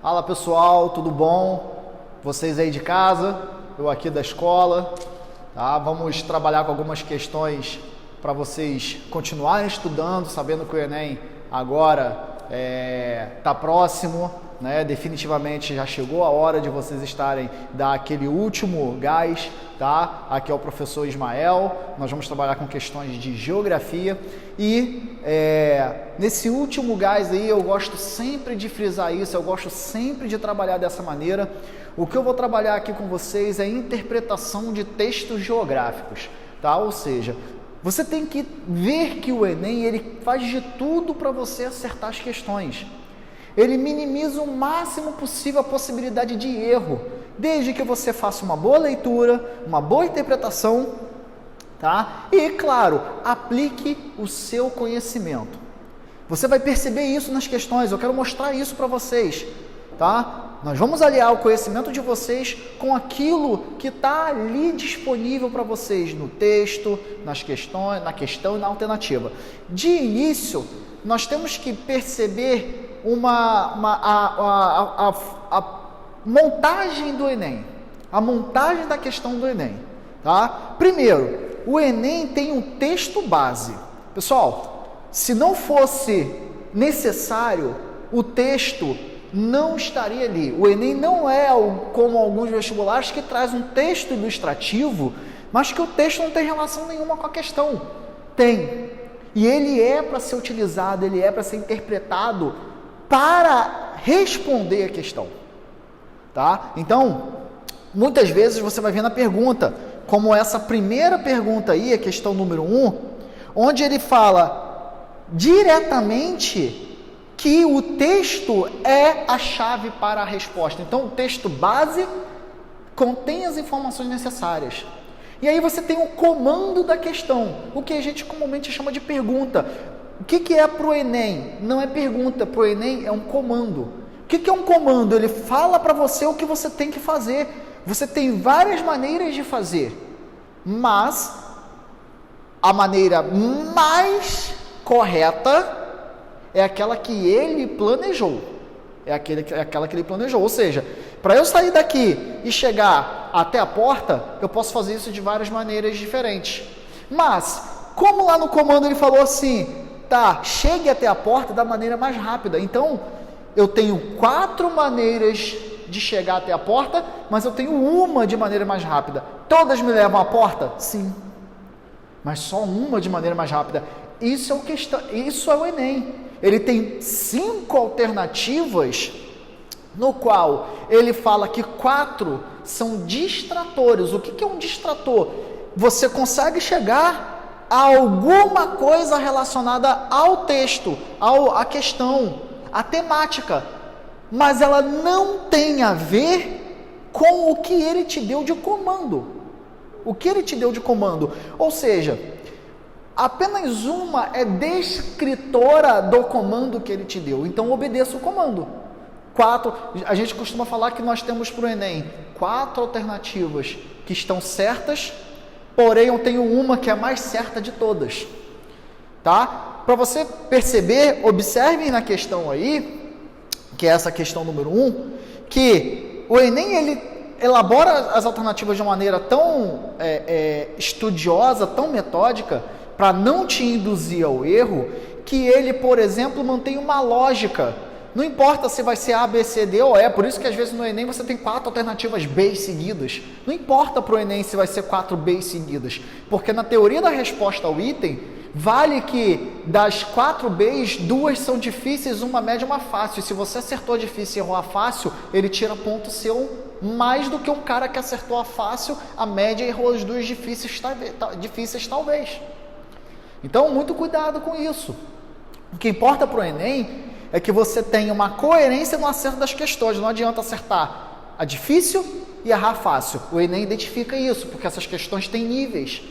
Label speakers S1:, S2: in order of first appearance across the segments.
S1: Fala pessoal, tudo bom? Vocês aí de casa, eu aqui da escola, tá? Vamos trabalhar com algumas questões para vocês continuarem estudando, sabendo que o Enem agora está próximo, né? Definitivamente já chegou a hora de vocês estarem, dar aquele último gás, tá? Aqui é o professor Ismael, nós vamos trabalhar com questões de geografia e nesse último gás aí eu gosto sempre de frisar isso, eu gosto sempre de trabalhar dessa maneira. O que eu vou trabalhar aqui com vocês é interpretação de textos geográficos, tá? Ou seja, você tem que ver que o Enem ele faz de tudo para você acertar as questões. Ele minimiza o máximo possível a possibilidade de erro, desde que você faça uma boa leitura, uma boa interpretação, tá? E, claro, aplique o seu conhecimento. Você vai perceber isso nas questões, eu quero mostrar isso para vocês, tá? Nós vamos aliar o conhecimento de vocês com aquilo que está ali disponível para vocês no texto, nas questões, na questão e na alternativa. De início, nós temos que perceber a montagem do Enem, a montagem da questão do Enem, tá? Primeiro, o Enem tem um texto base. Pessoal, se não fosse necessário, o texto não estaria ali. O Enem não é como alguns vestibulares que traz um texto ilustrativo, mas que o texto não tem relação nenhuma com a questão. Tem. E ele é para ser utilizado, ele é para ser interpretado para responder a questão, tá? Então, muitas vezes você vai ver na pergunta, como essa primeira pergunta aí, a questão número 1, onde ele fala diretamente que o texto é a chave para a resposta. Então, o texto base contém as informações necessárias. E aí você tem o comando da questão, o que a gente comumente chama de pergunta. O que é para o Enem? Não é pergunta, para o Enem é um comando. O que é um comando? Ele fala para você o que você tem que fazer. Você tem várias maneiras de fazer, mas a maneira mais correta é aquela que ele planejou. É aquela que ele planejou. Ou seja, para eu sair daqui e chegar até a porta, eu posso fazer isso de várias maneiras diferentes. Mas, como lá no comando ele falou assim, tá, chegue até a porta da maneira mais rápida. Então, eu tenho 4 maneiras de chegar até a porta, mas eu tenho uma de maneira mais rápida. Todas me levam à porta? Sim. Mas só uma de maneira mais rápida. Isso é o Enem. Ele tem 5 alternativas, no qual ele fala que 4 são distratores. O que é um distrator? Você consegue chegar a alguma coisa relacionada ao texto, à questão, à temática, mas ela não tem a ver com o que ele te deu de comando. O que ele te deu de comando? Ou seja, apenas uma é descritora do comando que ele te deu. Então, obedeça o comando. 4, a gente costuma falar que nós temos para o Enem 4 alternativas que estão certas, porém eu tenho uma que é a mais certa de todas. Tá? Para você perceber, observem na questão aí, que é essa questão número 1, que o Enem ele elabora as alternativas de uma maneira tão estudiosa, tão metódica, para não te induzir ao erro, que ele, por exemplo, mantém uma lógica. Não importa se vai ser A, B, C, D ou E, por isso que às vezes no Enem você tem 4 alternativas B seguidas. Não importa para o Enem se vai ser 4 B seguidas, porque na teoria da resposta ao item, vale que das 4 Bs, 2 são difíceis, uma média e uma fácil. E se você acertou a difícil e errou a fácil, ele tira ponto seu mais do que um cara que acertou a fácil, a média e errou as 2 difíceis talvez. Então, muito cuidado com isso. O que importa para o Enem é que você tenha uma coerência no acerto das questões. Não adianta acertar a difícil e errar fácil. O Enem identifica isso, porque essas questões têm níveis.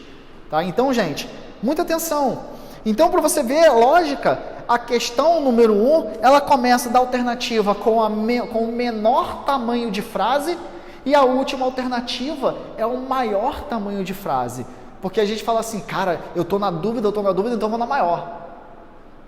S1: Tá? Então, gente, muita atenção. Então, para você ver a lógica, a questão número 1, ela começa da alternativa com o menor tamanho de frase e a última alternativa é o maior tamanho de frase. Porque a gente fala assim, cara, eu estou na dúvida, então vou na maior.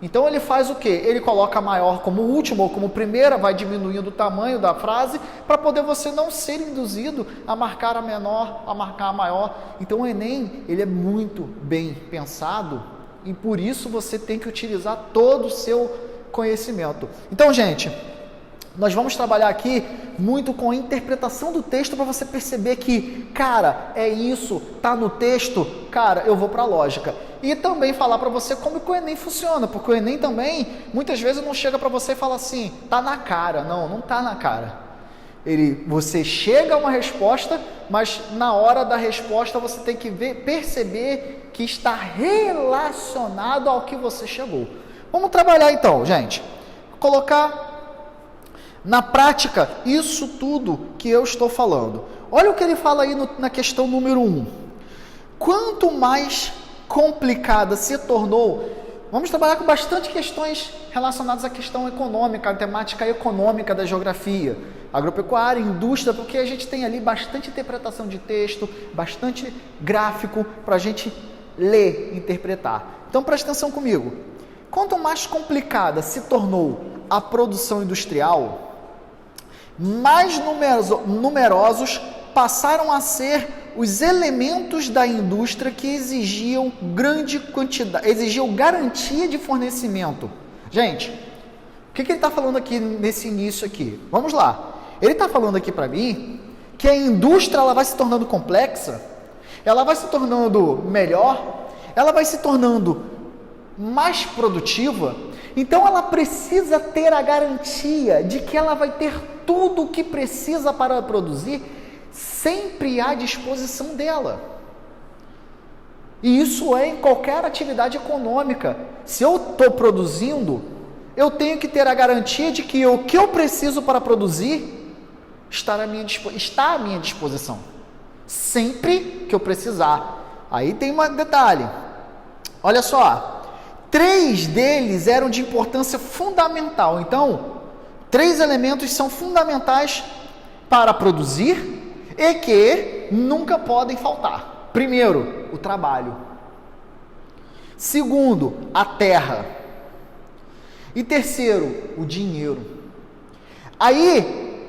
S1: Então ele faz o quê? Ele coloca maior como último ou como primeira, vai diminuindo o tamanho da frase para poder você não ser induzido a marcar a menor, a marcar a maior. Então o Enem, ele é muito bem pensado e por isso você tem que utilizar todo o seu conhecimento. Então, gente, nós vamos trabalhar aqui muito com a interpretação do texto para você perceber que, cara, é isso, tá no texto, cara, eu vou para a lógica. E também falar para você como que o Enem funciona, porque o Enem também, muitas vezes não chega para você e fala assim, tá na cara. Não, não tá na cara. Você chega a uma resposta, mas na hora da resposta você tem que perceber que está relacionado ao que você chegou. Vamos trabalhar então, gente. Colocar na prática isso tudo que eu estou falando. Olha o que ele fala aí na questão número 1. Quanto mais complicada se tornou, vamos trabalhar com bastante questões relacionadas à questão econômica, à temática econômica da geografia, agropecuária, indústria, porque a gente tem ali bastante interpretação de texto, bastante gráfico para a gente ler, interpretar. Então preste atenção comigo. Quanto mais complicada se tornou a produção industrial, mais numerosos passaram a ser os elementos da indústria que exigiam grande quantidade, exigiam garantia de fornecimento. Gente, o que ele está falando aqui nesse início aqui? Vamos lá. Ele está falando aqui para mim que a indústria ela vai se tornando complexa, ela vai se tornando melhor, ela vai se tornando mais produtiva, então ela precisa ter a garantia de que ela vai ter tudo o que precisa para produzir sempre à disposição dela. E isso é em qualquer atividade econômica. Se eu estou produzindo, eu tenho que ter a garantia de que o que eu preciso para produzir está à minha disposição. Sempre que eu precisar. Aí tem um detalhe. Olha só. 3 deles eram de importância fundamental. Então, 3 elementos são fundamentais para produzir e que nunca podem faltar. Primeiro, o trabalho. Segundo, a terra. E terceiro, o dinheiro. Aí,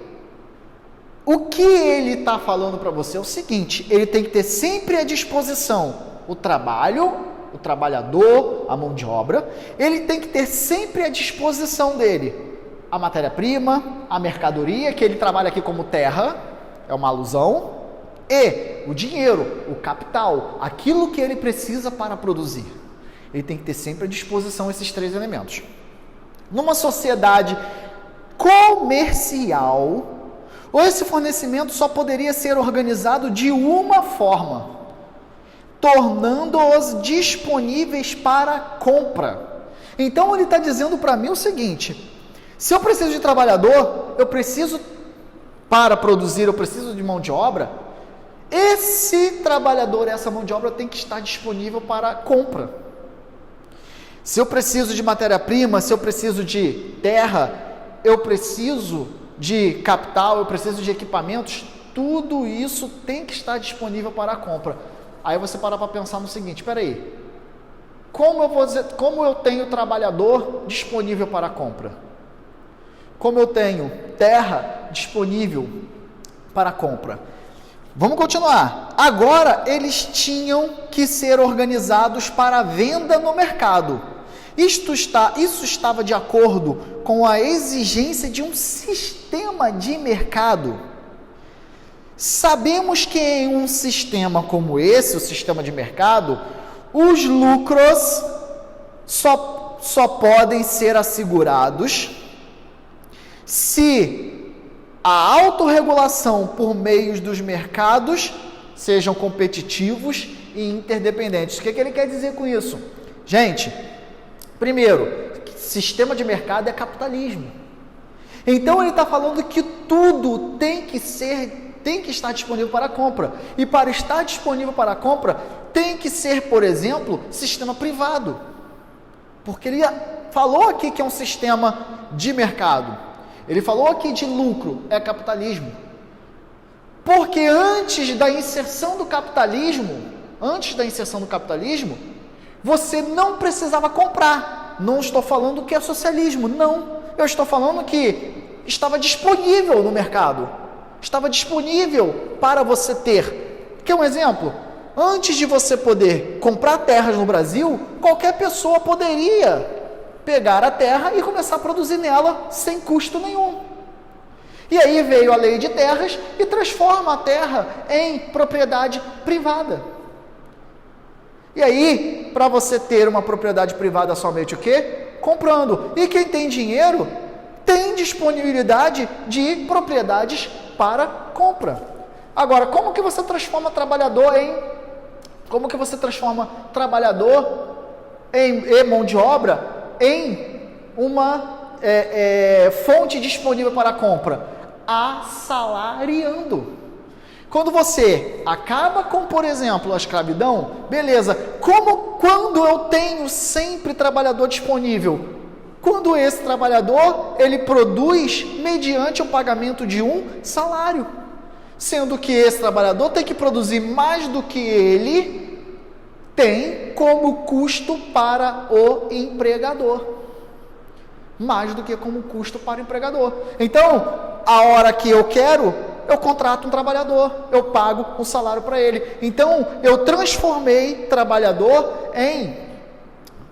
S1: o que ele está falando para você é o seguinte, ele tem que ter sempre à disposição o trabalho, o trabalhador, a mão de obra, ele tem que ter sempre à disposição dele a matéria-prima, a mercadoria, que ele trabalha aqui como terra, é uma alusão, e o dinheiro, o capital, aquilo que ele precisa para produzir. Ele tem que ter sempre à disposição esses 3 elementos. Numa sociedade comercial, esse fornecimento só poderia ser organizado de uma forma, tornando-os disponíveis para compra. Então ele está dizendo para mim o seguinte, se eu preciso de trabalhador, eu preciso para produzir, eu preciso de mão de obra, esse trabalhador, essa mão de obra tem que estar disponível para compra. Se eu preciso de matéria-prima, se eu preciso de terra, eu preciso de capital, eu preciso de equipamentos, tudo isso tem que estar disponível para a compra. Aí você para pensar no seguinte, espera aí, como eu tenho trabalhador disponível para a compra? Como eu tenho terra disponível para a compra? Vamos continuar. Agora eles tinham que ser organizados para a venda no mercado. Isso estava de acordo com a exigência de um sistema de mercado. Sabemos que em um sistema como esse, o sistema de mercado, os lucros só podem ser assegurados se a autorregulação por meios dos mercados sejam competitivos e interdependentes. O que ele quer dizer com isso? Gente, primeiro, sistema de mercado é capitalismo. Então ele está falando que tudo tem que estar disponível para a compra. E para estar disponível para a compra, tem que ser, por exemplo, sistema privado. Porque ele falou aqui que é um sistema de mercado. Ele falou aqui de lucro, é capitalismo. Porque antes da inserção do capitalismo, você não precisava comprar. não estou falando que é socialismo, não. Eu estou falando que estava disponível no mercado, estava disponível para você ter. Quer um exemplo? Antes de você poder comprar terras no Brasil, qualquer pessoa poderia pegar a terra e começar a produzir nela sem custo nenhum. E aí veio a lei de terras e transforma a terra em propriedade privada. E aí, para você ter uma propriedade privada somente o quê? Comprando. E quem tem dinheiro tem disponibilidade de propriedades para compra. Agora, como que você transforma trabalhador e mão de obra em uma fonte disponível para compra? Assalariando. Quando você acaba com, por exemplo, a escravidão, beleza, quando eu tenho sempre trabalhador disponível? Quando esse trabalhador, ele produz mediante o pagamento de um salário, sendo que esse trabalhador tem que produzir mais do que ele tem como custo para o empregador. Mais do que como custo para o empregador. Então, a hora que eu quero, eu contrato um trabalhador, eu pago um salário para ele. Então, eu transformei trabalhador em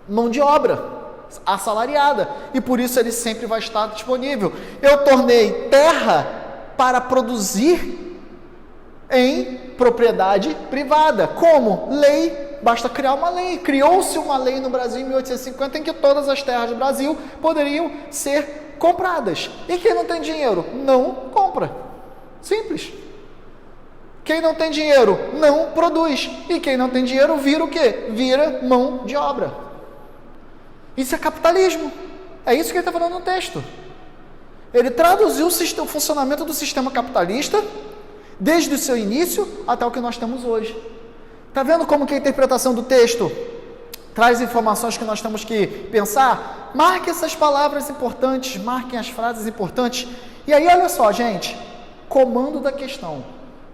S1: mão de obra assalariada, e por isso ele sempre vai estar disponível. Eu tornei terra para produzir em propriedade privada. Como? Lei. Basta criar uma lei. Criou-se uma lei no Brasil em 1850 em que todas as terras do Brasil poderiam ser compradas. E quem não tem dinheiro? Não compra. Simples. Quem não tem dinheiro não produz. E quem não tem dinheiro vira o quê? Vira mão de obra. Isso é capitalismo. É isso que ele está falando no texto. Ele traduziu o funcionamento do sistema capitalista desde o seu início até o que nós temos hoje. Está vendo como que a interpretação do texto traz informações que nós temos que pensar? Marque essas palavras importantes, marquem as frases importantes. E aí, olha só, gente, comando da questão.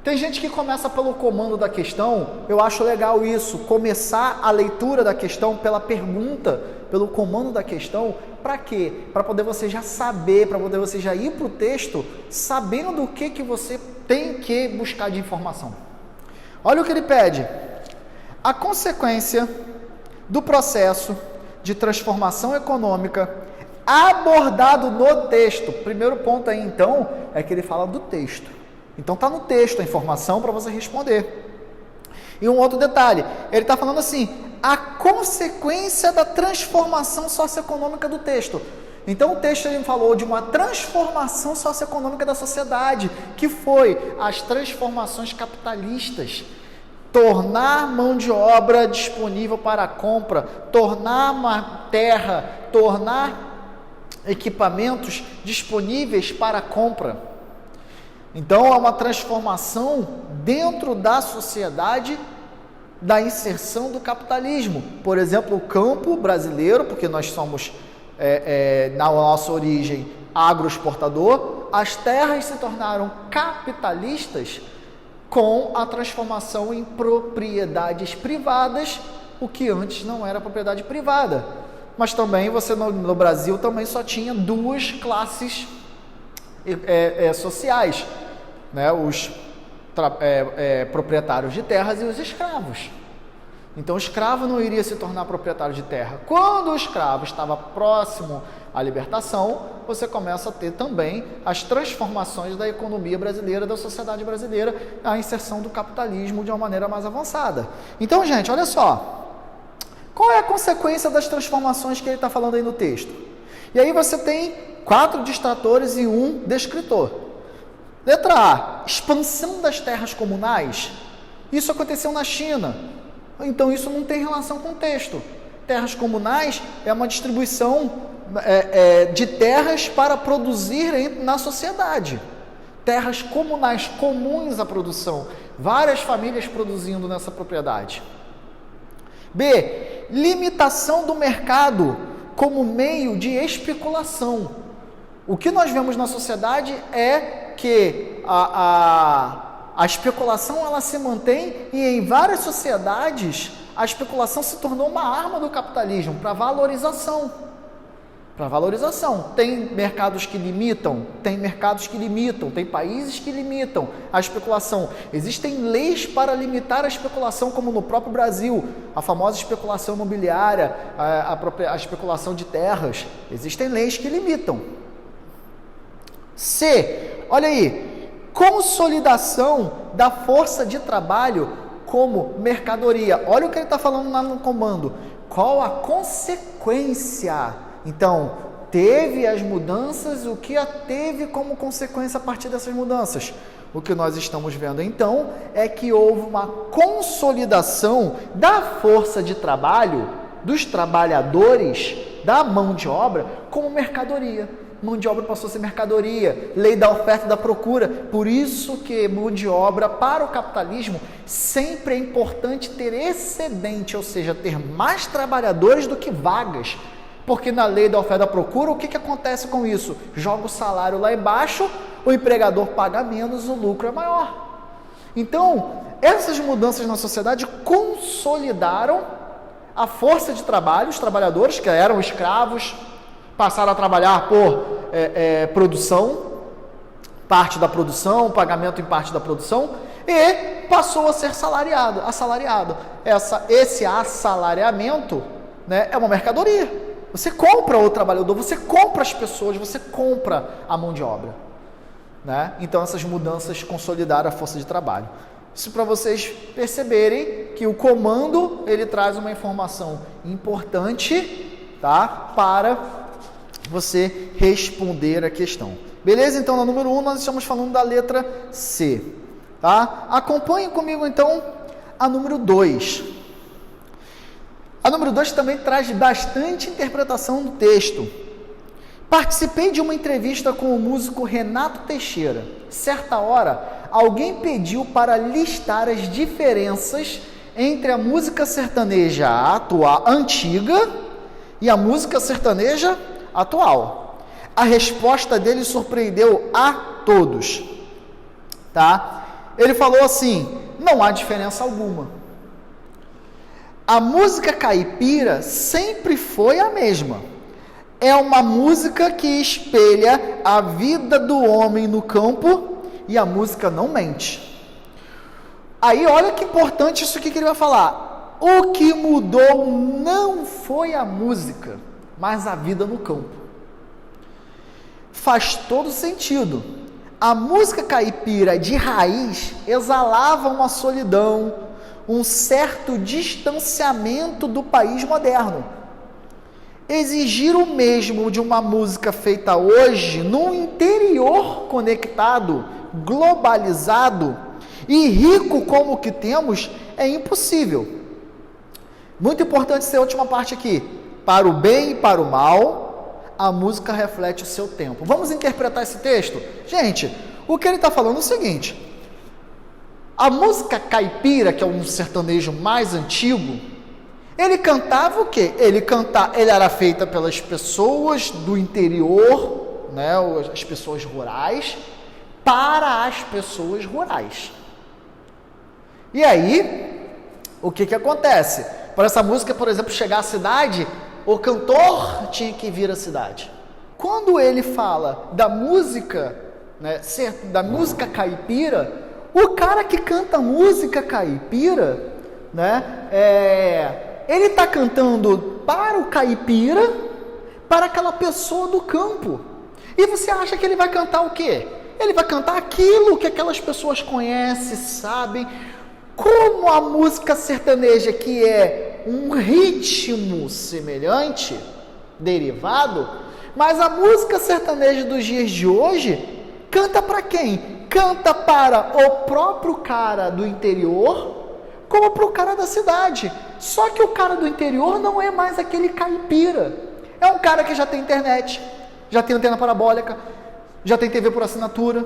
S1: Tem gente que começa pelo comando da questão, eu acho legal isso, começar a leitura da questão pela pergunta, pelo comando da questão. Para quê? Para poder você já saber, para poder você já ir para o texto sabendo o que você tem que buscar de informação. Olha o que ele pede. A consequência do processo de transformação econômica abordado no texto. Primeiro ponto aí, então, é que ele fala do texto. Então, está no texto a informação para você responder. E um outro detalhe, ele está falando assim, a consequência da transformação socioeconômica do texto. Então, o texto ele falou de uma transformação socioeconômica da sociedade, que foi as transformações capitalistas. Tornar mão de obra disponível para a compra, tornar uma terra, tornar equipamentos disponíveis para a compra. Então, é uma transformação dentro da sociedade da inserção do capitalismo. Por exemplo, o campo brasileiro, porque nós somos, na nossa origem, agroexportador, as terras se tornaram capitalistas com a transformação em propriedades privadas, o que antes não era propriedade privada. Mas também você no Brasil também só tinha duas classes sociais, né? Os proprietários de terras e os escravos. Então o escravo não iria se tornar proprietário de terra. Quando o escravo estava próximo à libertação, você começa a ter também as transformações da economia brasileira, da sociedade brasileira, a inserção do capitalismo de uma maneira mais avançada. Então, gente, olha só. Qual é a consequência das transformações que ele está falando aí no texto? E aí você tem 4 distratores e 1 descritor. Letra A, expansão das terras comunais. Isso aconteceu na China. Então, isso não tem relação com o texto. Terras comunais é uma distribuição de terras para produzir na sociedade. Terras comunais, comuns à produção. Várias famílias produzindo nessa propriedade. B, limitação do mercado como meio de especulação. O que nós vemos na sociedade é que a especulação ela se mantém e em várias sociedades a especulação se tornou uma arma do capitalismo para valorização. Para valorização. Tem mercados que limitam, tem mercados que limitam, tem países que limitam a especulação. Existem leis para limitar a especulação, como no próprio Brasil, a famosa especulação imobiliária, a especulação de terras. Existem leis que limitam. C, olha aí, consolidação da força de trabalho como mercadoria. Olha o que ele está falando lá no comando. Qual a consequência? Então, teve as mudanças, o que teve como consequência a partir dessas mudanças? O que nós estamos vendo, então, é que houve uma consolidação da força de trabalho, dos trabalhadores, da mão de obra, como mercadoria. Mão de obra passou a ser mercadoria, lei da oferta e da procura. Por isso que mão de obra, para o capitalismo, sempre é importante ter excedente, ou seja, ter mais trabalhadores do que vagas. Porque na lei da oferta e da procura, o que acontece com isso? Joga o salário lá embaixo, o empregador paga menos, o lucro é maior. Então, essas mudanças na sociedade consolidaram a força de trabalho, os trabalhadores que eram escravos, passaram a trabalhar por produção, parte da produção, pagamento em parte da produção, e passou a ser assalariado. Esse assalariamento, né, é uma mercadoria. Você compra o trabalhador, você compra as pessoas, você compra a mão de obra, né? Então essas mudanças consolidaram a força de trabalho. Isso para vocês perceberem que o comando, ele traz uma informação importante, tá? Para você responder a questão. Beleza? Então, na número 1, nós estamos falando da letra C, tá? Acompanhe comigo, então, a número 2. A número 2 também traz bastante interpretação do texto. Participei de uma entrevista com o músico Renato Teixeira. Certa hora, alguém pediu para listar as diferenças entre a música sertaneja antiga e a música sertaneja atual. A resposta dele surpreendeu a todos. Tá? Ele falou assim: não há diferença alguma. A música caipira sempre foi a mesma. É uma música que espelha a vida do homem no campo e a música não mente. Aí olha que importante isso aqui que ele vai falar. O que mudou não foi a música, mas a vida no campo. Faz todo sentido. A música caipira de raiz exalava uma solidão, um certo distanciamento do país moderno. Exigir o mesmo de uma música feita hoje, num interior conectado, globalizado e rico como o que temos, é impossível. Muito importante essa última parte aqui. Para o bem e para o mal, a música reflete o seu tempo. Vamos interpretar esse texto? Gente, o que ele está falando é o seguinte: a música caipira, que é um sertanejo mais antigo, ele cantava o quê? Ele era feita pelas pessoas do interior, né, as pessoas rurais, para as pessoas rurais. E aí, o que acontece? Para essa música, por exemplo, chegar à cidade, o cantor tinha que vir à cidade. Quando ele fala da música, né, da música caipira, o cara que canta música caipira, né, ele está cantando para o caipira, para aquela pessoa do campo. E você acha que ele vai cantar o quê? Ele vai cantar aquilo que aquelas pessoas conhecem, sabem. Como a música sertaneja, que é um ritmo semelhante, derivado, mas a música sertaneja dos dias de hoje canta para quem? Canta para o próprio cara do interior, como para o cara da cidade. Só que o cara do interior não é mais aquele caipira. É um cara que já tem internet, já tem antena parabólica, já tem TV por assinatura,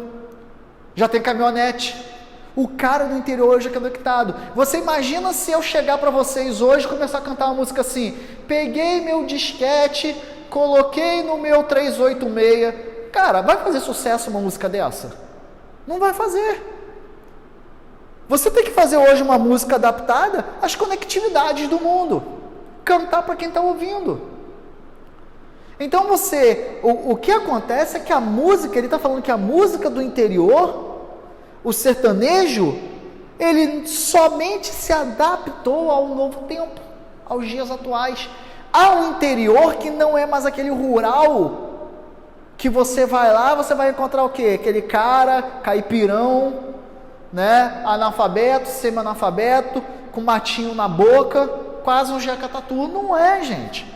S1: já tem caminhonete. O cara do interior hoje é conectado. Você imagina se eu chegar para vocês hoje e começar a cantar uma música assim: peguei meu disquete, coloquei no meu 386. Cara, vai fazer sucesso uma música dessa? Não vai fazer. Você tem que fazer hoje uma música adaptada às conectividades do mundo. Cantar para quem está ouvindo. Então o que acontece é que a música, ele está falando que a música do interior, o sertanejo, ele somente se adaptou ao novo tempo, aos dias atuais. Ao interior, que não é mais aquele rural, que você vai lá, você vai encontrar o quê? Aquele cara, caipirão, né? Analfabeto, semi-analfabeto, com matinho na boca, quase um jacatatu. Não é, gente.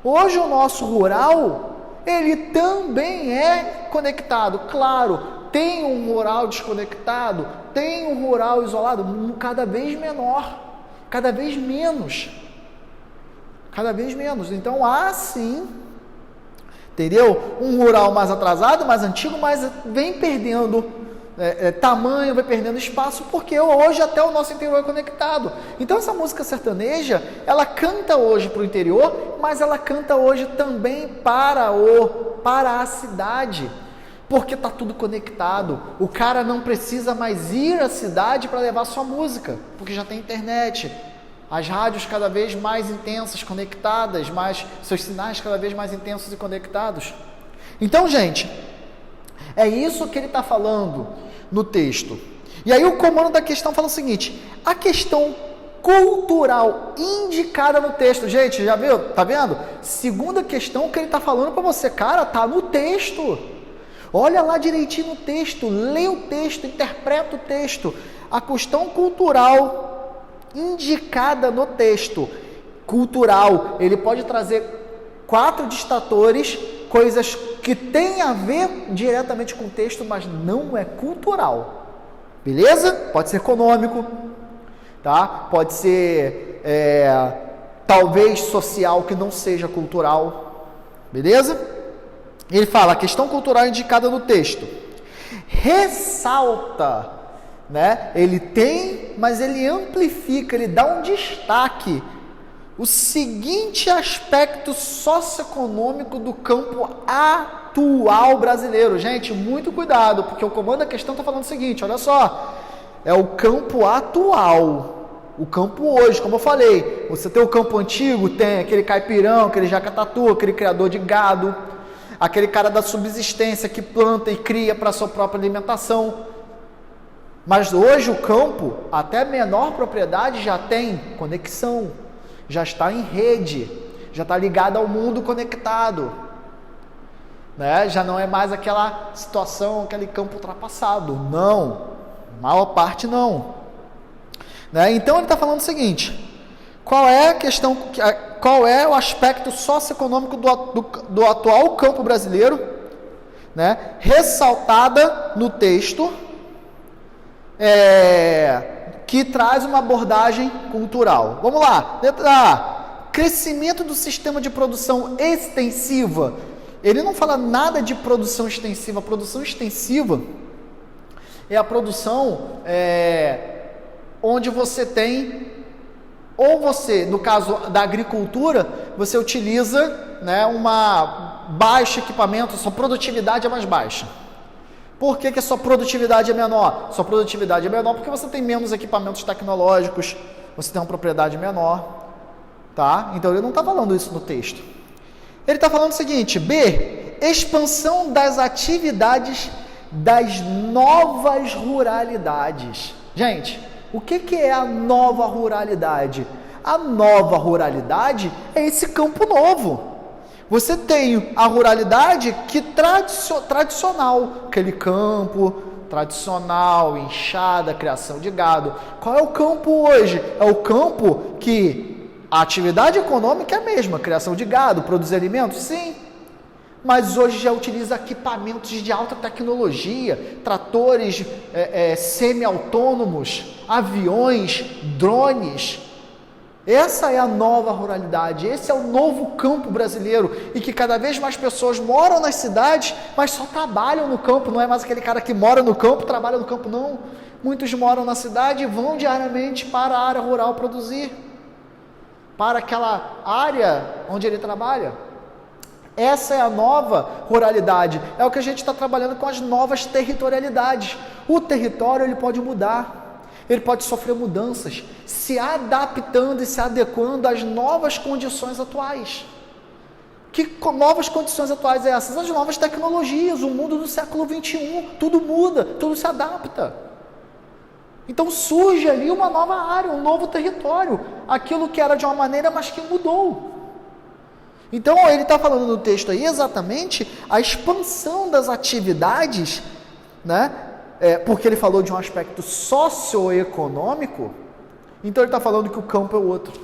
S1: Hoje o nosso rural, ele também é conectado. Claro, tem um rural desconectado, tem um rural isolado, cada vez menor, cada vez menos. Cada vez menos. Então, há sim, entendeu? Um rural mais atrasado, mais antigo, mas vem perdendo tamanho, vai perdendo espaço, porque hoje até o nosso interior é conectado. Então, essa música sertaneja, ela canta hoje para o interior, mas ela canta hoje também para a cidade, porque está tudo conectado. O cara não precisa mais ir à cidade para levar sua música, porque já tem internet. As rádios cada vez mais intensas, conectadas, seus sinais cada vez mais intensos e conectados. Então, gente, é isso que ele está falando no texto. E aí o comando da questão fala o seguinte: a questão cultural indicada no texto. Gente, já viu? Tá vendo? Segunda questão que ele está falando para você. Cara, tá no texto. Olha lá direitinho no texto, lê o texto, interpreta o texto. A questão cultural indicada no texto. Cultural, ele pode trazer 4 distatores, coisas que têm a ver diretamente com o texto, mas não é cultural. Beleza? Pode ser econômico, tá? Pode ser talvez social, que não seja cultural. Beleza? Ele fala, a questão cultural indicada no texto ressalta, né? Ele tem, mas ele amplifica, ele dá um destaque, o seguinte aspecto socioeconômico do campo atual brasileiro. Gente, muito cuidado, porque o comando da questão está falando o seguinte, olha só, é o campo atual, o campo hoje, como eu falei. Você tem o campo antigo, tem aquele caipirão, aquele jacatatu, aquele criador de gado, aquele cara da subsistência que planta e cria para a sua própria alimentação. Mas hoje o campo, até menor propriedade, já tem conexão, já está em rede, já está ligado ao mundo conectado, né? Já não é mais aquela situação, aquele campo ultrapassado. Não, maior parte não, né? Então ele está falando o seguinte: qual é a questão, qual é o aspecto socioeconômico do atual campo brasileiro, né? Ressaltada no texto, que traz uma abordagem cultural. Vamos lá. Letra A. Crescimento do sistema de produção extensiva. Ele não fala nada de produção extensiva. A produção extensiva é a produção onde você tem, ou você, no caso da agricultura, você utiliza, né, uma baixo equipamento, sua produtividade é mais baixa. Por que a sua produtividade é menor? Sua produtividade é menor porque você tem menos equipamentos tecnológicos, você tem uma propriedade menor, tá? Então ele não está falando isso no texto. Ele está falando o seguinte: B, expansão das atividades das novas ruralidades. Gente, o que é a nova ruralidade? A nova ruralidade é esse campo novo. Você tem a ruralidade que tradicional, aquele campo tradicional, enxada, criação de gado. Qual é o campo hoje? É o campo que a atividade econômica é a mesma, criação de gado, produzir alimentos, sim. Mas hoje já utiliza equipamentos de alta tecnologia, tratores semi-autônomos, aviões, drones. Essa é a nova ruralidade, esse é o novo campo brasileiro, e que cada vez mais pessoas moram nas cidades, mas só trabalham no campo. Não é mais aquele cara que mora no campo, trabalha no campo, não. Muitos moram na cidade e vão diariamente para a área rural produzir, para aquela área onde ele trabalha. Essa é a nova ruralidade, é o que a gente está trabalhando com as novas territorialidades. O território ele pode mudar, ele pode sofrer mudanças, se adaptando e se adequando às novas condições atuais. Que novas condições atuais é essas? As novas tecnologias, o mundo do século XXI, tudo muda, tudo se adapta. Então surge ali uma nova área, um novo território, aquilo que era de uma maneira, mas que mudou. Então ele está falando no texto aí exatamente a expansão das atividades, né? Porque ele falou de um aspecto socioeconômico, então ele está falando que o campo é o outro.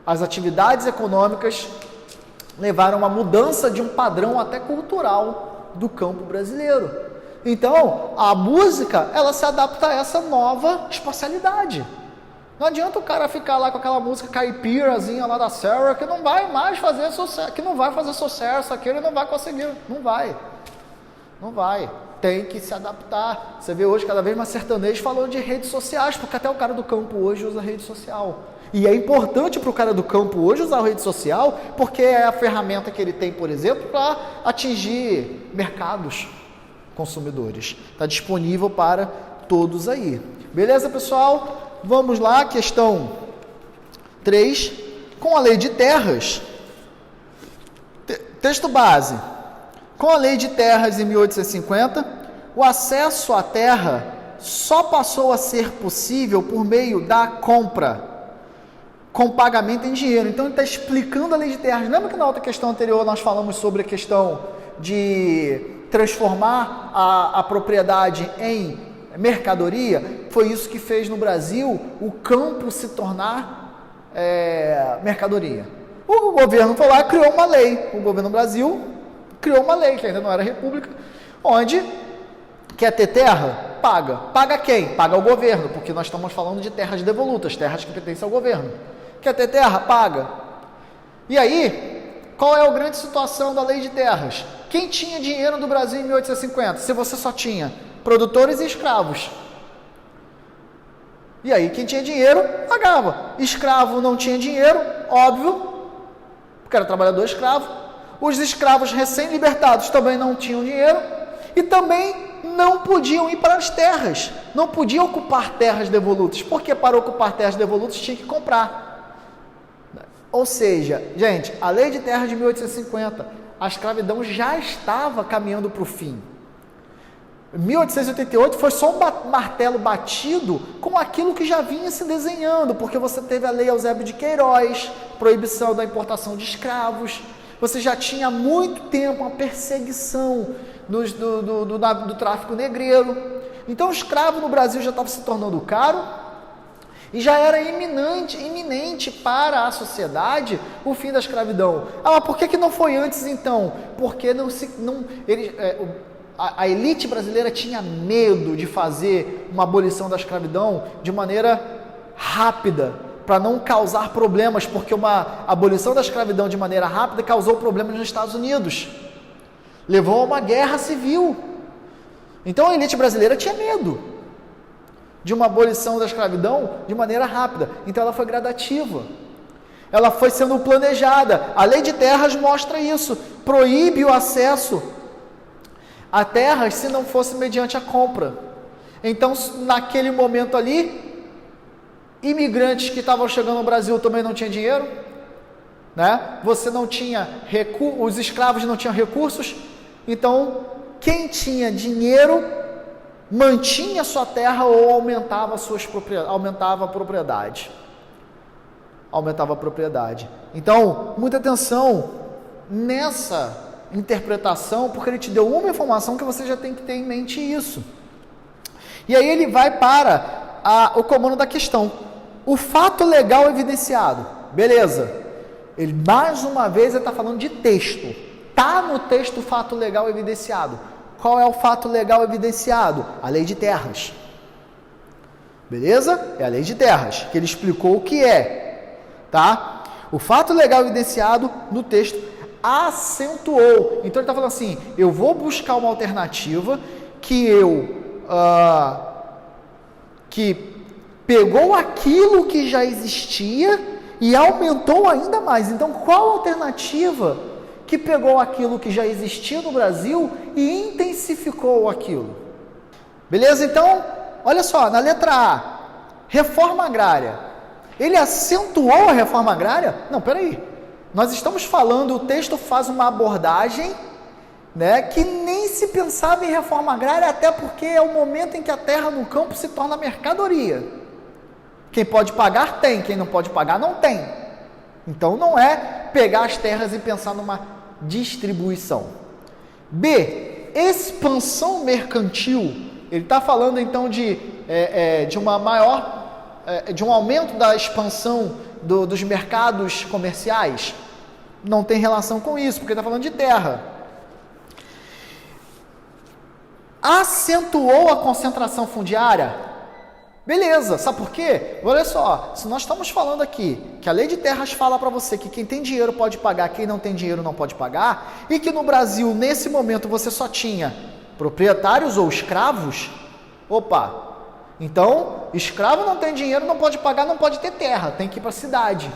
S1: As atividades econômicas levaram a uma mudança de um padrão até cultural do campo brasileiro. Então, a música, ela se adapta a essa nova espacialidade. Não adianta o cara ficar lá com aquela música caipirazinha lá da Sarah, que não vai mais fazer sucesso, que não vai fazer sucesso, aquele não vai conseguir, não vai. Tem que se adaptar. Você vê hoje cada vez mais sertanejo falando de redes sociais, porque até o cara do campo hoje usa rede social. E é importante para o cara do campo hoje usar a rede social, porque é a ferramenta que ele tem, por exemplo, para atingir mercados consumidores. Está disponível para todos aí. Beleza, pessoal? Vamos lá, questão 3. Com a lei de terras, texto base. Com a lei de terras em 1850, o acesso à terra só passou a ser possível por meio da compra com pagamento em dinheiro. Então ele está explicando a lei de terras. Lembra que na outra questão anterior nós falamos sobre a questão de transformar a propriedade em mercadoria? Foi isso que fez no Brasil o campo se tornar mercadoria. O governo foi lá e criou uma lei. O governo do Brasil criou uma lei, que ainda não era república, onde quer ter terra? Paga. Paga quem? Paga o governo, porque nós estamos falando de terras devolutas, terras que pertencem ao governo. Quer ter terra? Paga. E aí, qual é a grande situação da lei de terras? Quem tinha dinheiro no Brasil em 1850? Se você só tinha produtores e escravos. E aí, quem tinha dinheiro, pagava. Escravo não tinha dinheiro, óbvio, porque era trabalhador escravo. Os escravos recém-libertados também não tinham dinheiro e também não podiam ir para as terras, não podiam ocupar terras devolutas, porque para ocupar terras devolutas tinha que comprar. Ou seja, gente, a lei de terras de 1850, a escravidão já estava caminhando para o fim. 1888 foi só um martelo batido com aquilo que já vinha se desenhando, porque você teve a lei Eusébio de Queiroz, proibição da importação de escravos, você já tinha há muito tempo uma perseguição do tráfico negreiro. Então o escravo no Brasil já estava se tornando caro e já era iminente para a sociedade o fim da escravidão. Mas por que não foi antes então? Porque a elite brasileira tinha medo de fazer uma abolição da escravidão de maneira rápida, para não causar problemas, porque uma abolição da escravidão de maneira rápida causou problemas nos Estados Unidos. Levou a uma guerra civil. Então a elite brasileira tinha medo de uma abolição da escravidão de maneira rápida. Então ela foi gradativa. Ela foi sendo planejada. A lei de terras mostra isso. Proíbe o acesso a terras se não fosse mediante a compra. Então, naquele momento ali, imigrantes que estavam chegando no Brasil também não tinham dinheiro, né? Você não tinha os escravos não tinham recursos, então quem tinha dinheiro mantinha sua terra ou aumentava a propriedade. Então, muita atenção nessa interpretação, porque ele te deu uma informação que você já tem que ter em mente isso. E aí ele vai para o comando da questão. O fato legal evidenciado. Beleza. Ele, mais uma vez, ele está falando de texto. Está no texto o fato legal evidenciado. Qual é o fato legal evidenciado? A lei de terras. Beleza? É a lei de terras, que ele explicou o que é. Tá? O fato legal evidenciado no texto acentuou. Então ele está falando assim, eu vou buscar uma alternativa que pegou aquilo que já existia e aumentou ainda mais. Então, qual a alternativa que pegou aquilo que já existia no Brasil e intensificou aquilo? Beleza? Então, olha só, na letra A, reforma agrária. Ele acentuou a reforma agrária? Não, peraí. Nós estamos falando, o texto faz uma abordagem, né, que nem se pensava em reforma agrária, até porque é o momento em que a terra no campo se torna mercadoria. Quem pode pagar tem, quem não pode pagar não tem. Então não é pegar as terras e pensar numa distribuição. B, expansão mercantil. Ele está falando então de uma maior, de um aumento da expansão dos mercados comerciais. Não tem relação com isso, porque ele está falando de terra. Acentuou a concentração fundiária? Beleza, sabe por quê? Olha só, se nós estamos falando aqui que a lei de terras fala para você que quem tem dinheiro pode pagar, quem não tem dinheiro não pode pagar, e que no Brasil, nesse momento, você só tinha proprietários ou escravos, opa, então, escravo não tem dinheiro, não pode pagar, não pode ter terra, tem que ir para a cidade.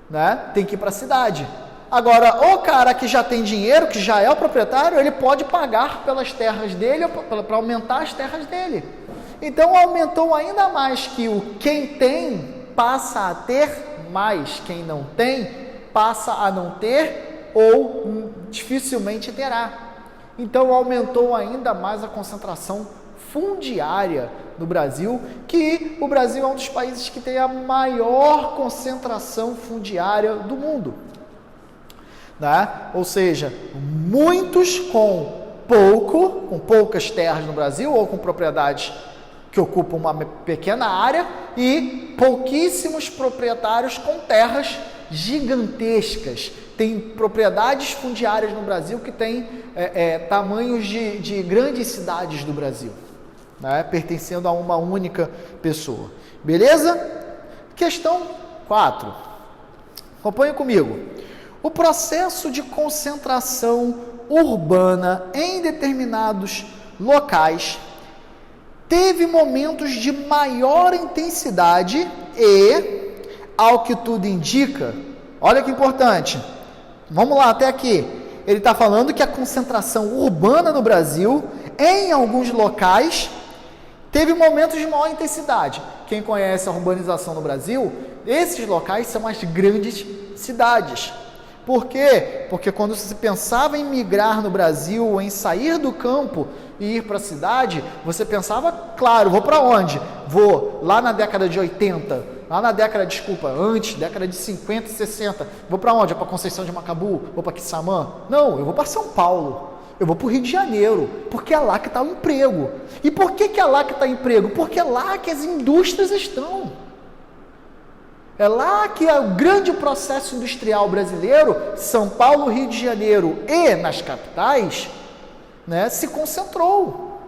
S1: Né? Tem que ir para a cidade. Agora, o cara que já tem dinheiro, que já é o proprietário, ele pode pagar pelas terras dele, para aumentar as terras dele. Então, aumentou ainda mais que o quem tem passa a ter mais, quem não tem passa a não ter ou dificilmente terá. Então, aumentou ainda mais a concentração fundiária no Brasil, que o Brasil é um dos países que tem a maior concentração fundiária do mundo. Né? Ou seja, muitos com poucas terras no Brasil, ou com propriedades que ocupam uma pequena área, e pouquíssimos proprietários com terras gigantescas. Tem propriedades fundiárias no Brasil que têm tamanhos de grandes cidades do Brasil, né? Pertencendo a uma única pessoa. Beleza? Questão 4. Acompanhe comigo. O processo de concentração urbana em determinados locais teve momentos de maior intensidade e, ao que tudo indica, olha que importante, vamos lá até aqui, ele está falando que a concentração urbana no Brasil, em alguns locais, teve momentos de maior intensidade. Quem conhece a urbanização no Brasil, esses locais são as grandes cidades. Por quê? Porque quando se pensava em migrar no Brasil, em sair do campo e ir para a cidade, você pensava, claro, vou para onde? Vou lá na década de 80, lá na década, antes, década de 50 e 60, vou para onde? Para Conceição de Macabu? Vou para Quissamã? Não, eu vou para São Paulo, eu vou para o Rio de Janeiro, porque é lá que está o emprego. E por que é lá que está o emprego? Porque é lá que as indústrias estão. É lá que o grande processo industrial brasileiro, São Paulo, Rio de Janeiro e nas capitais, né, se concentrou.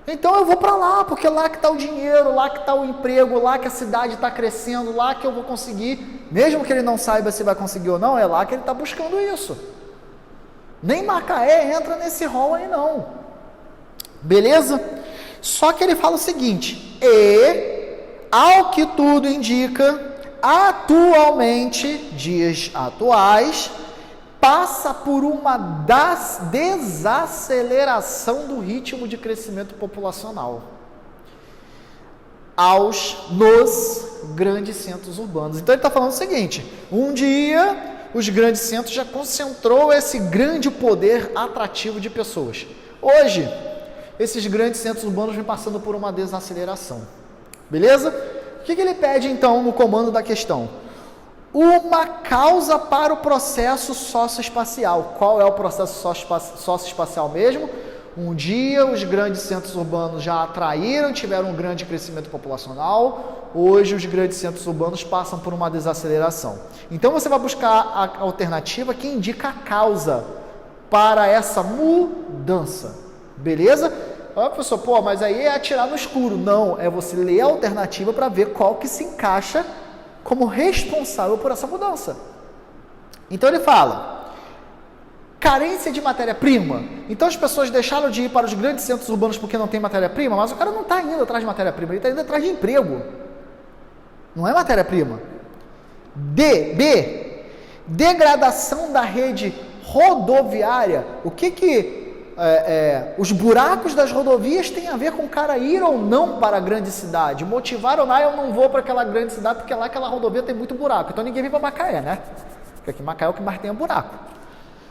S1: Então eu vou para lá, porque é lá que está o dinheiro, lá que está o emprego, lá que a cidade está crescendo, lá que eu vou conseguir, mesmo que ele não saiba se vai conseguir ou não, é lá que ele está buscando isso. Nem Macaé entra nesse rol aí não. Beleza? Só que ele fala o seguinte, ao que tudo indica, atualmente, dias atuais, passa por uma desaceleração do ritmo de crescimento populacional nos grandes centros urbanos. Então ele está falando o seguinte, um dia os grandes centros já concentrou esse grande poder atrativo de pessoas. Hoje, esses grandes centros urbanos vêm passando por uma desaceleração. Beleza? O que ele pede, então, no comando da questão? Uma causa para o processo socioespacial. Qual é o processo socioespacial mesmo? Um dia, os grandes centros urbanos já atraíram, tiveram um grande crescimento populacional. Hoje, os grandes centros urbanos passam por uma desaceleração. Então, você vai buscar a alternativa que indica a causa para essa mudança. Beleza? Ah, professor, mas aí é atirar no escuro. Não, é você ler a alternativa para ver qual que se encaixa como responsável por essa mudança. Então ele fala, carência de matéria-prima. Então as pessoas deixaram de ir para os grandes centros urbanos porque não tem matéria-prima, mas o cara não está indo atrás de matéria-prima, ele está indo atrás de emprego. Não é matéria-prima. B, degradação da rede rodoviária. O que os buracos das rodovias têm a ver com o cara ir ou não para a grande cidade, motivar ou não, eu não vou para aquela grande cidade porque lá aquela rodovia tem muito buraco, então ninguém vem para Macaé, né? Porque aqui em Macaé é o que mais tem é buraco.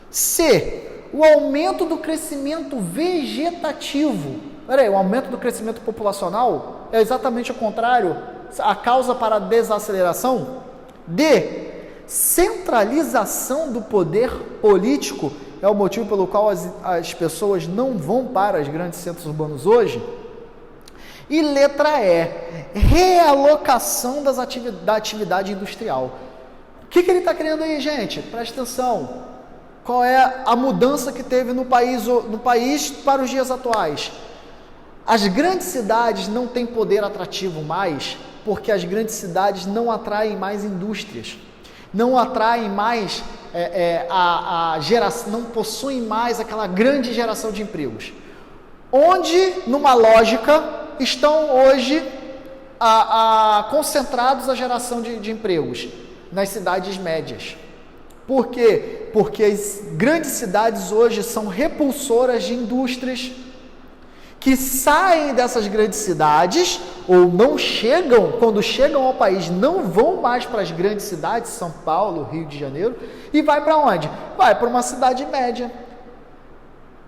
S1: C, o aumento do crescimento vegetativo. Peraí, o aumento do crescimento populacional é exatamente o contrário, a causa para a desaceleração. D, centralização do poder político é o motivo pelo qual as pessoas não vão para os grandes centros urbanos hoje. E letra E, realocação da atividade industrial. O que ele está querendo aí, gente? Presta atenção. Qual é a mudança que teve no país para os dias atuais? As grandes cidades não têm poder atrativo mais, porque as grandes cidades não atraem mais indústrias, não atraem mais a geração, não possuem mais aquela grande geração de empregos. Onde, numa lógica, estão hoje concentrados a geração de empregos? Nas cidades médias. Por quê? Porque as grandes cidades hoje são repulsoras de indústrias que saem dessas grandes cidades ou não chegam, quando chegam ao país, não vão mais para as grandes cidades, São Paulo, Rio de Janeiro, e vai para onde? Vai para uma cidade média.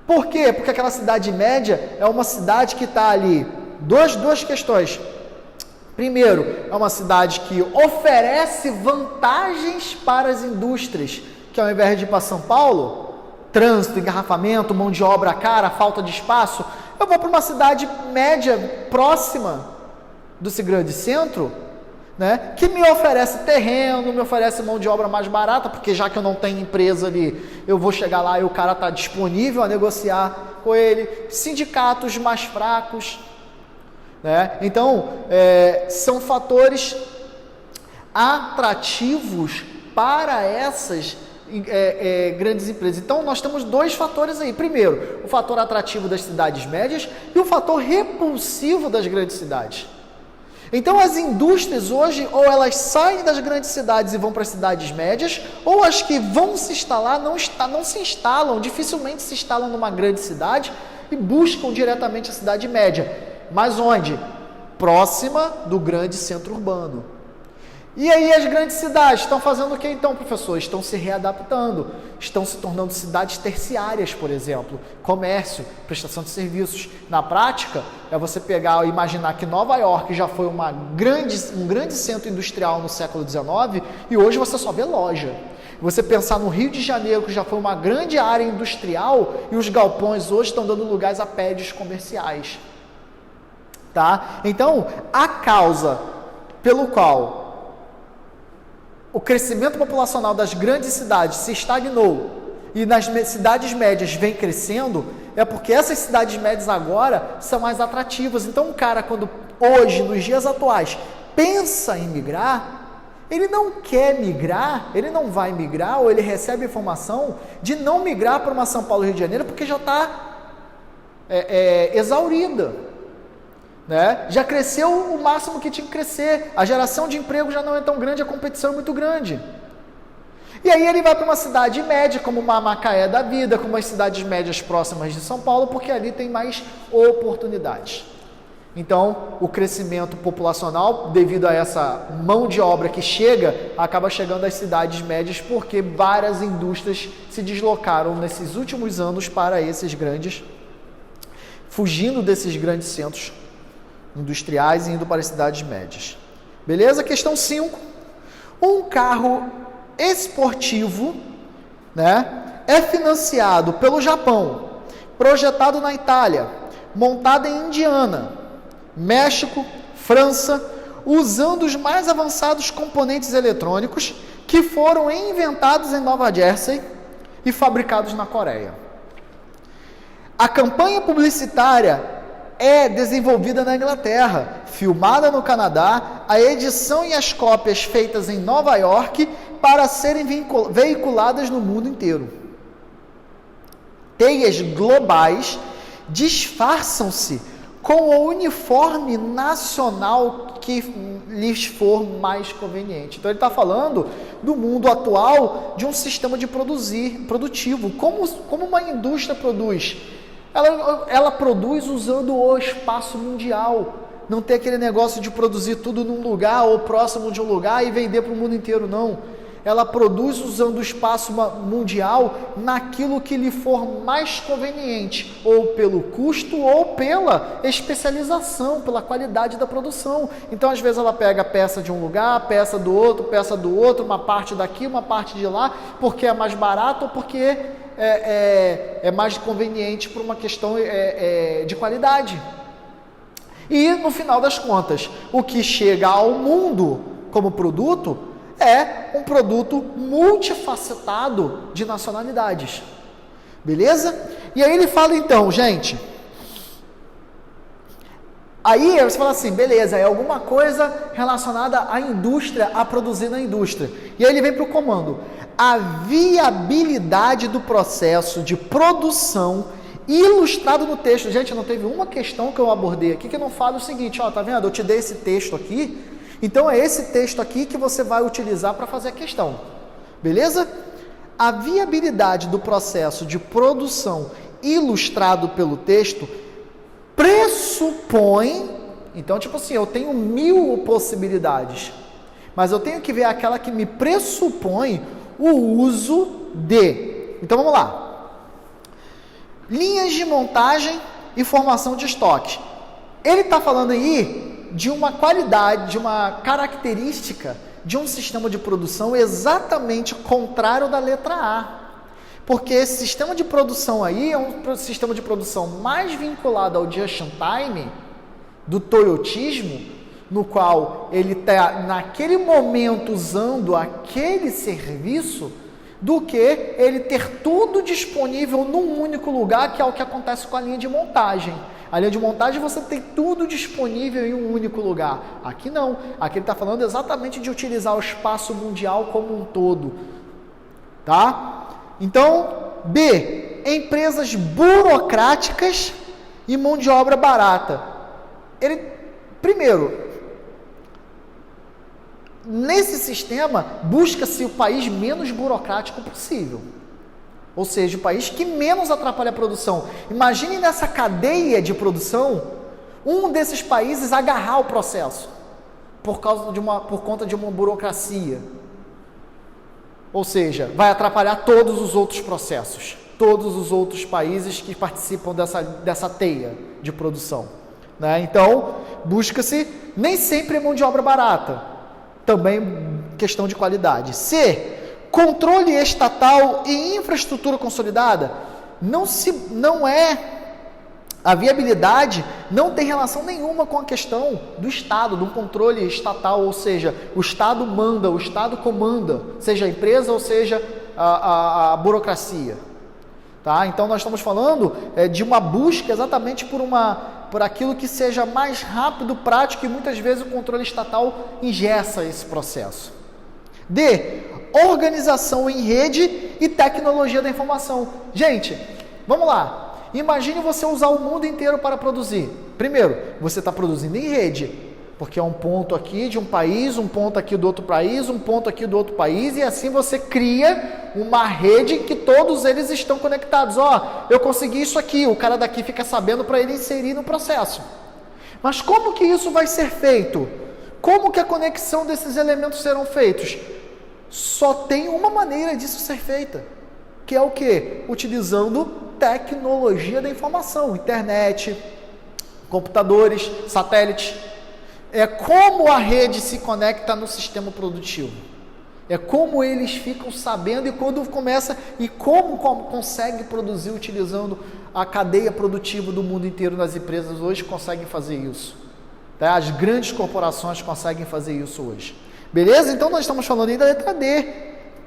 S1: Por quê? Porque aquela cidade média é uma cidade que está ali, duas questões. Primeiro, é uma cidade que oferece vantagens para as indústrias, que ao invés de ir para São Paulo, trânsito, engarrafamento, mão de obra cara, falta de espaço, eu vou para uma cidade média, próxima desse grande centro, né, que me oferece terreno, me oferece mão de obra mais barata, porque já que eu não tenho empresa ali, eu vou chegar lá e o cara está disponível a negociar com ele, sindicatos mais fracos, né? Então, são fatores atrativos para essas grandes empresas. Então, nós temos dois fatores aí. Primeiro, o fator atrativo das cidades médias e o fator repulsivo das grandes cidades. Então, as indústrias hoje, ou elas saem das grandes cidades e vão para as cidades médias, ou as que vão se instalar não se instalam, dificilmente se instalam numa grande cidade e buscam diretamente a cidade média. Mas onde? Próxima do grande centro urbano. E aí as grandes cidades estão fazendo o que então, professor? Estão se readaptando, estão se tornando cidades terciárias, por exemplo, comércio, prestação de serviços. Na prática, é você pegar e imaginar que Nova York já foi um grande centro industrial no século XIX e hoje você só vê loja. Você pensar no Rio de Janeiro, que já foi uma grande área industrial e os galpões hoje estão dando lugares a prédios comerciais. Tá? Então, a causa pelo qual o crescimento populacional das grandes cidades se estagnou e nas cidades médias vem crescendo, é porque essas cidades médias agora são mais atrativas. Então, um cara, quando hoje, nos dias atuais, pensa em migrar, ele não quer migrar, ele não vai migrar, ou ele recebe informação de não migrar para uma São Paulo, Rio de Janeiro, porque já está exaurida. Né? Já cresceu o máximo que tinha que crescer, a geração de emprego já não é tão grande, a competição é muito grande. E aí ele vai para uma cidade média, como uma Macaé da vida, como as cidades médias próximas de São Paulo, porque ali tem mais oportunidades. Então, o crescimento populacional, devido a essa mão de obra que chega, acaba chegando às cidades médias, porque várias indústrias se deslocaram nesses últimos anos para esses grandes, fugindo desses grandes centros industriais e indo para as cidades médias. Beleza? Questão 5. Um carro esportivo, né, é financiado pelo Japão, projetado na Itália, montado em Indiana, México, França, usando os mais avançados componentes eletrônicos que foram inventados em Nova Jersey e fabricados na Coreia. A campanha publicitária é desenvolvida na Inglaterra, filmada no Canadá, a edição e as cópias feitas em Nova York para serem veiculadas no mundo inteiro. Teias globais disfarçam-se com o uniforme nacional que lhes for mais conveniente. Então ele está falando do mundo atual de um sistema de produtivo. Como uma indústria produz ela produz usando o espaço mundial. Não tem aquele negócio de produzir tudo num lugar ou próximo de um lugar e vender para o mundo inteiro, não. Ela produz usando o espaço mundial naquilo que lhe for mais conveniente, ou pelo custo ou pela especialização, pela qualidade da produção. Então, às vezes, ela pega peça de um lugar, peça do outro, uma parte daqui, uma parte de lá, porque é mais barato ou porque é mais conveniente por uma questão de qualidade. E, no final das contas, o que chega ao mundo como produto é um produto multifacetado de nacionalidades. Beleza? E aí ele fala então, gente, aí você fala assim, beleza, é alguma coisa relacionada à indústria, a produzir na indústria. E aí ele vem para o comando. A viabilidade do processo de produção ilustrado no texto. Gente, não teve uma questão que eu abordei aqui que não fala o seguinte, ó, tá vendo? Eu te dei esse texto aqui, então é esse texto aqui que você vai utilizar para fazer a questão. Beleza? A viabilidade do processo de produção ilustrado pelo texto pressupõe, então tipo assim, eu tenho 1000 possibilidades, mas eu tenho que ver aquela que me pressupõe o uso de. Então vamos lá. Linhas de montagem e formação de estoque. Ele está falando aí de uma qualidade, de uma característica de um sistema de produção exatamente contrário da letra A. Porque esse sistema de produção aí é um sistema de produção mais vinculado ao just-in-time, do toyotismo, no qual ele está naquele momento usando aquele serviço, do que ele ter tudo disponível num único lugar, que é o que acontece com a linha de montagem. A linha de montagem você tem tudo disponível em um único lugar. Aqui não. Aqui ele está falando exatamente de utilizar o espaço mundial como um todo. Tá? Então, B. Empresas burocráticas e mão de obra barata. Primeiro, nesse sistema, busca-se o país menos burocrático possível. Ou seja, o país que menos atrapalha a produção. Imagine nessa cadeia de produção, um desses países agarrar o processo, por conta de uma burocracia. Ou seja, vai atrapalhar todos os outros processos, todos os outros países que participam dessa teia de produção. Né? Então, busca-se nem sempre mão de obra barata, também questão de qualidade. C. Controle estatal e infraestrutura consolidada. A viabilidade não tem relação nenhuma com a questão do Estado, do controle estatal, ou seja, o Estado manda, o Estado comanda, seja a empresa ou seja a burocracia. Tá? Então nós estamos falando de uma busca exatamente por aquilo que seja mais rápido, prático, e muitas vezes o controle estatal engessa esse processo. D. Organização em rede e tecnologia da informação. Gente, vamos lá. Imagine você usar o mundo inteiro para produzir. Primeiro, você está produzindo em rede, porque é um ponto aqui de um país, um ponto aqui do outro país, um ponto aqui do outro país, e assim você cria uma rede que todos eles estão conectados. Ó, eu consegui isso aqui, o cara daqui fica sabendo para ele inserir no processo. Mas como que isso vai ser feito? Como que a conexão desses elementos serão feitos? Só tem uma maneira disso ser feita, que é o quê? Utilizando tecnologia da informação, internet, computadores, satélites. É como a rede se conecta no sistema produtivo. É como eles ficam sabendo e como consegue produzir utilizando a cadeia produtiva do mundo inteiro. Nas empresas hoje conseguem fazer isso. Tá? As grandes corporações conseguem fazer isso hoje. Beleza? Então nós estamos falando aí da letra D,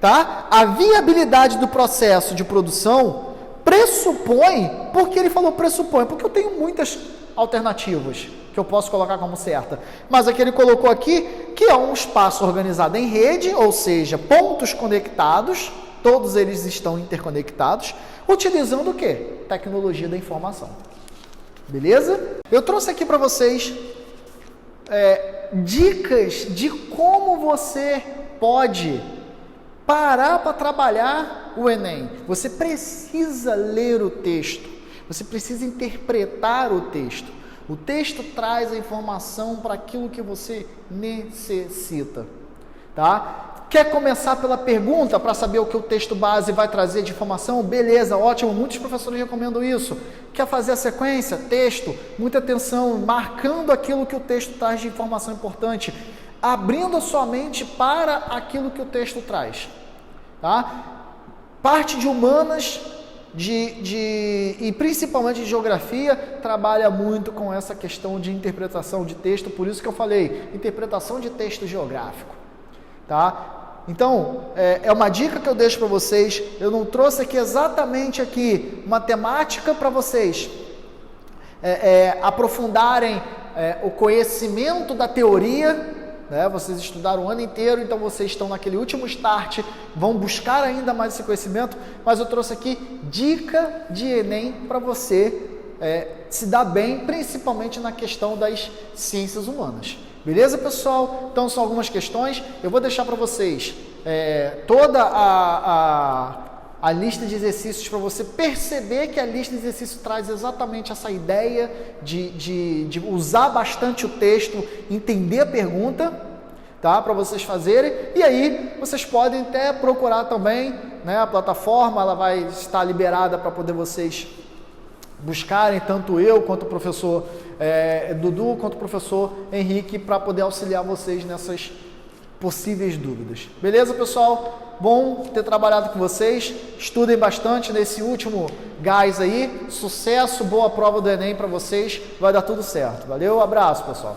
S1: tá? A viabilidade do processo de produção pressupõe, porque ele falou pressupõe, porque eu tenho muitas alternativas que eu posso colocar como certa, mas aqui ele colocou aqui que é um espaço organizado em rede, ou seja, pontos conectados, todos eles estão interconectados, utilizando o quê? Tecnologia da informação. Beleza? Eu trouxe aqui para vocês dicas de como você pode parar para trabalhar o Enem. Você precisa ler o texto, Você precisa interpretar o texto. O texto traz a informação para aquilo que você necessita, tá? Quer começar pela pergunta para saber o que o texto base vai trazer de informação? Beleza, ótimo, muitos professores recomendam isso. Quer fazer a sequência? Texto, muita atenção, marcando aquilo que o texto traz de informação importante, abrindo a sua mente para aquilo que o texto traz, tá? Parte de humanas e principalmente de geografia trabalha muito com essa questão de interpretação de texto, por isso que eu falei, interpretação de texto geográfico, tá? Então, é uma dica que eu deixo para vocês. Eu não trouxe aqui exatamente aqui uma temática para vocês aprofundarem o conhecimento da teoria, né? Vocês estudaram o ano inteiro, então vocês estão naquele último start, vão buscar ainda mais esse conhecimento, mas eu trouxe aqui dica de Enem para você se dar bem, principalmente na questão das ciências humanas. Beleza, pessoal? Então, são algumas questões. Eu vou deixar para vocês toda a lista de exercícios para você perceber que a lista de exercícios traz exatamente essa ideia de usar bastante o texto, entender a pergunta, tá? Para vocês fazerem. E aí, vocês podem até procurar também, né? A plataforma ela vai estar liberada para poder vocês buscarem, tanto eu quanto o professor Dudu, quanto o professor Henrique, para poder auxiliar vocês nessas possíveis dúvidas. Beleza, pessoal? Bom ter trabalhado com vocês. Estudem bastante nesse último gás aí. Sucesso, boa prova do Enem para vocês. Vai dar tudo certo. Valeu, abraço, pessoal.